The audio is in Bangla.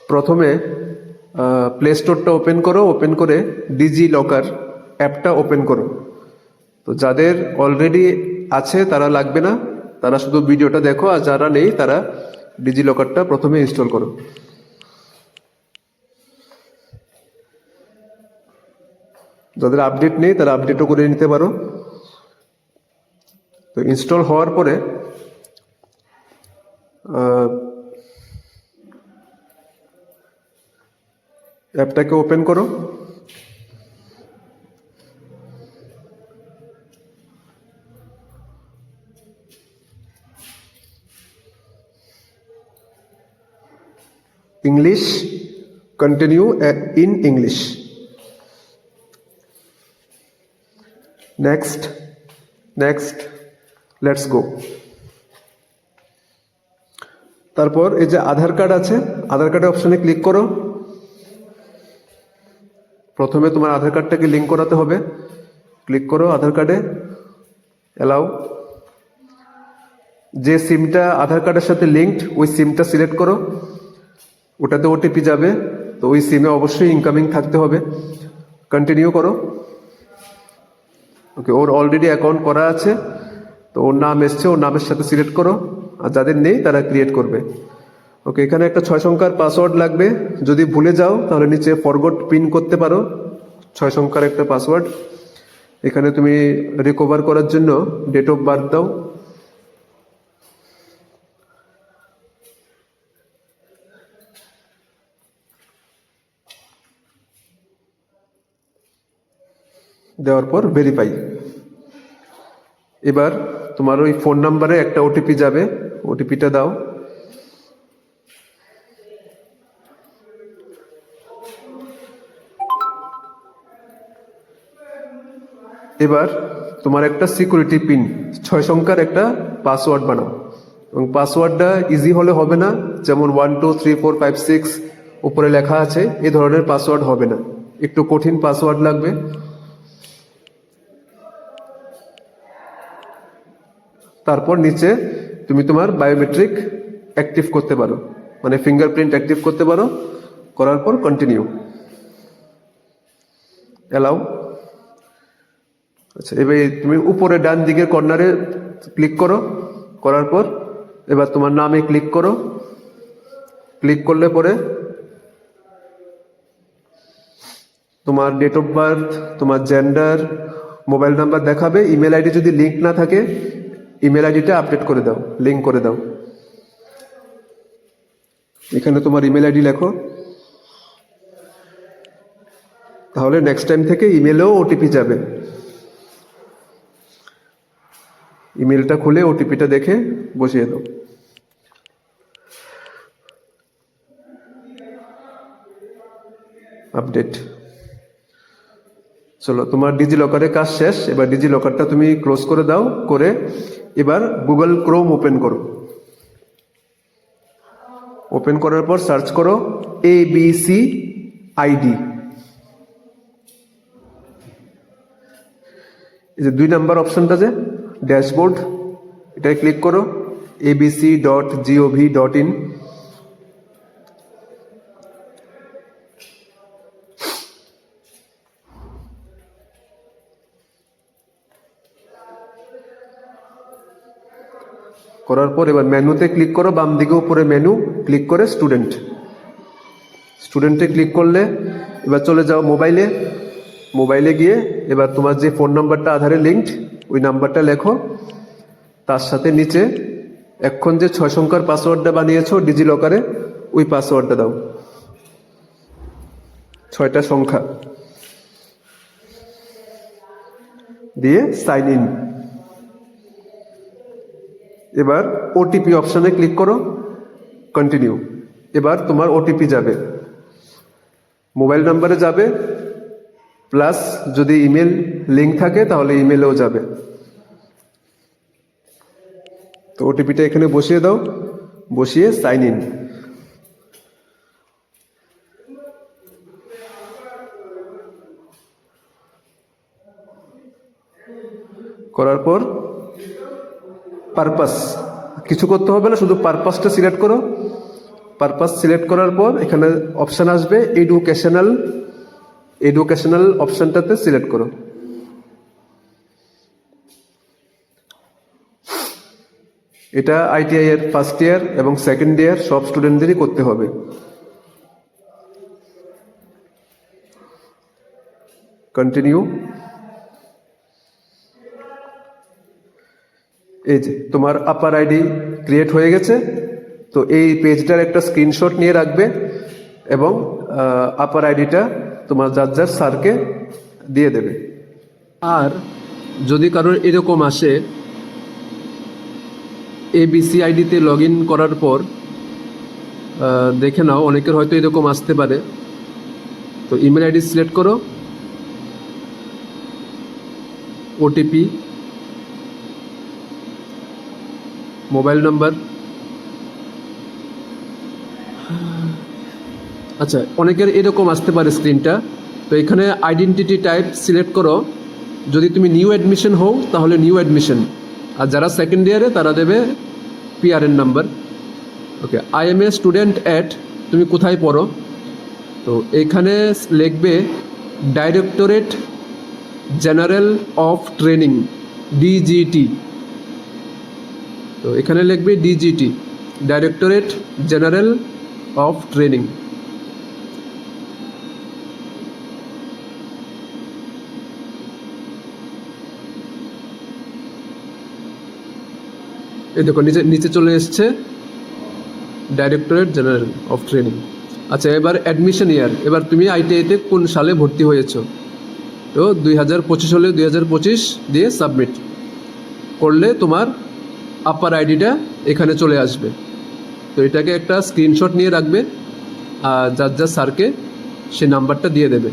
প্রথমে প্লে স্টোরটা ওপেন করো, ওপেন করে ডিজি লকার অ্যাপটা ওপেন করো। তো যাদের অলরেডি আছে তারা লাগবে না, তারা শুধু ভিডিওটা দেখো, আর যারা নেই তারা ডিজি লকারটা প্রথমে ইনস্টল করো। যাদের আপডেট নেই তারা আপডেটও করে নিতে পারো। তো ইনস্টল হওয়ার পরে অ্যাপটাকে ওপেন করো। English, continue in English. Next, next, let's go. তারপর এই যে আধার কার্ড আছে, আধার কার্ডের অপশনে ক্লিক করো। প্রথমে তোমার আধার কার্ডটাকে লিঙ্ক করাতে হবে, ক্লিক করো আধার কার্ডে, অ্যালাউ। যে সিমটা আধার কার্ডের সাথে লিঙ্কড ওই সিমটা সিলেক্ট করো, ওটাতে ওটিপি যাবে, তো ওই সিমে অবশ্যই ইনকামিং থাকতে হবে। কন্টিনিউ করো। ওকে, ওর অলরেডি অ্যাকাউন্ট করা আছে, তো ওর নাম এসছে, ওর নামের সাথে সিলেক্ট করো, আর যাদের নেই তারা ক্রিয়েট করবে। ওকে, এখানে একটা 6 সংখ্যার পাসওয়ার্ড লাগবে, যদি ভুলে যাও তাহলে নিচে ফরগট পিন করতে পারো, 6 সংখ্যার একটা পাসওয়ার্ড। এখানে তুমি রিকভার করার জন্য ডেট অফ বার্থ দাও। দেওয়ার পর ভেরিফাই। এবার তোমার ওই ফোন নাম্বারে একটা ওটিপি যাবে, ওটিপিটা দাও। এবার তোমার একটা সিকিউরিটি পিন 6 সংখ্যার একটা পাসওয়ার্ড বানাও, এবং পাসওয়ার্ডটা ইজি হলে হবে না, যেমন 1 2 3 4 5 6 উপরে লেখা আছে এই ধরনের পাসওয়ার্ড হবে না, একটু কঠিন পাসওয়ার্ড লাগবে। তারপর নিচে তুমি তোমার বায়োমেট্রিক অ্যাক্টিভ করতে পারো, মানে ফিঙ্গারপ্রিন্ট অ্যাক্টিভ করতে পারো। করার পর কন্টিনিউ, অ্যালাউ। আচ্ছা, এবার তুমি উপরে ডান দিকের কর্নারে ক্লিক করো, করার পর এবার তোমার নামে ক্লিক করো। ক্লিক করলে পরে তোমার ডেট অফ বার্থ, তোমার জেন্ডার, মোবাইল নাম্বার দেখাবে। ইমেল আইডি যদি লিঙ্ক না থাকে ইমেল আইডিটা আপডেট করে দাও, লিঙ্ক করে দাও। এখানে তোমার ইমেল আইডি লেখো, তাহলে নেক্সট টাইম থেকে ইমেলেও ওটিপি যাবে। ইমেলটা খুলে ওটিপিটা দেখে বসিয়ে দাও। আপডেট। চলো, তোমার ডিজি লকারের কাজ শেষ। এবার ডিজি লকারটা তুমি ক্লোজ করে দাও, করে এবার গুগল ক্রোম ওপেন করো। ওপেন করার পর সার্চ করো ABC ID। এই যে 2 নাম্বার অপশনটা যে ড্যাশবোর্ড, এটায় ক্লিক করো, abc.gov.in। করার পর এবার মেনুতে ক্লিক করো, বাম দিকে উপরে মেনু, ক্লিক করে স্টুডেন্ট। স্টুডেন্টে ক্লিক করলে এবার চলে যাও মোবাইলে। মোবাইলে গিয়ে এবার তোমার যে ফোন নাম্বারটা আধারে লিঙ্কড ওই নাম্বারটা লেখো, তার সাথে নিচে এখন যে 6 সংখ্যার পাসওয়ার্ডটা বানিয়েছো ডিজি লকারে ওই পাসওয়ার্ডটা দাও, 6টা সংখ্যা দিয়ে সাইন ইন। এবার ওটিপি অপশনে ক্লিক করো, কন্টিনিউ। এবার তোমার ওটিপি যাবে, মোবাইল নাম্বারে যাবে, প্লাস যদি ইমেল লিঙ্ক থাকে তাহলে ইমেলেও যাবে। তো ওটিপিটা এখানে বসিয়ে দাও, বসিয়ে সাইন ইন। করার পর পারপাস, কিছু করতে হবে না, শুধু পারপাসটা সিলেক্ট করো, পারপাস সিলেক্ট করার পর এখানে অপশান আসবে এডুকেশনাল অপশানটাতে সিলেক্ট করো। এটা আইটিআই এর ফার্স্ট ইয়ার এবং সেকেন্ড ইয়ার সব স্টুডেন্টদেরই করতে হবে। কন্টিনিউ। এই যে তোমার আপার আইডি ক্রিয়েট হয়ে গেছে। তো এই পেজটার একটা স্ক্রিনশট নিয়ে রাখবে এবং আপার আইডিটা তোমার যার স্যারকে দিয়ে দেবে। আর যদি কারোর এরকম আসে এবিসি আইডিতে লগ ইন করার পর, দেখে নাও অনেকের হয়তো এরকম আসতে পারে। তো ইমেল আইডি সিলেক্ট করো, ওটিপি, মোবাইল নাম্বার। আচ্ছা, অনেকের এরকম আসতে পারে স্ক্রিনটা। তো এখানে আইডেন্টিটি টাইপ সিলেক্ট করো। যদি তুমি নিউ অ্যাডমিশন হও তাহলে নিউ অ্যাডমিশন, আর যারা সেকেন্ড ইয়ারে তারা দেবে PRN number. Okay, I am a student at, তুমি কোথায় পড়ো? তো এখানে লিখবে directorate general of training, DGT. তো এখানে লিখবে DGT, directorate general of training. এই দেখো নিচে চলে এসছে ডাইরেক্টরেট জেনারেল অফ ট্রেনিং। আচ্ছা, এবার অ্যাডমিশন ইয়ার। এবার তুমি আইটিআইতে কোন সালে ভর্তি হয়েছো? তো 2025 হলে 2025 দিয়ে সাবমিট করলে তোমার আপার আইডিটা এখানে চলে আসবে। তো এটাকে একটা স্ক্রিনশট নিয়ে রাখবে আর যার স্যারকে সে নাম্বারটা দিয়ে দেবে।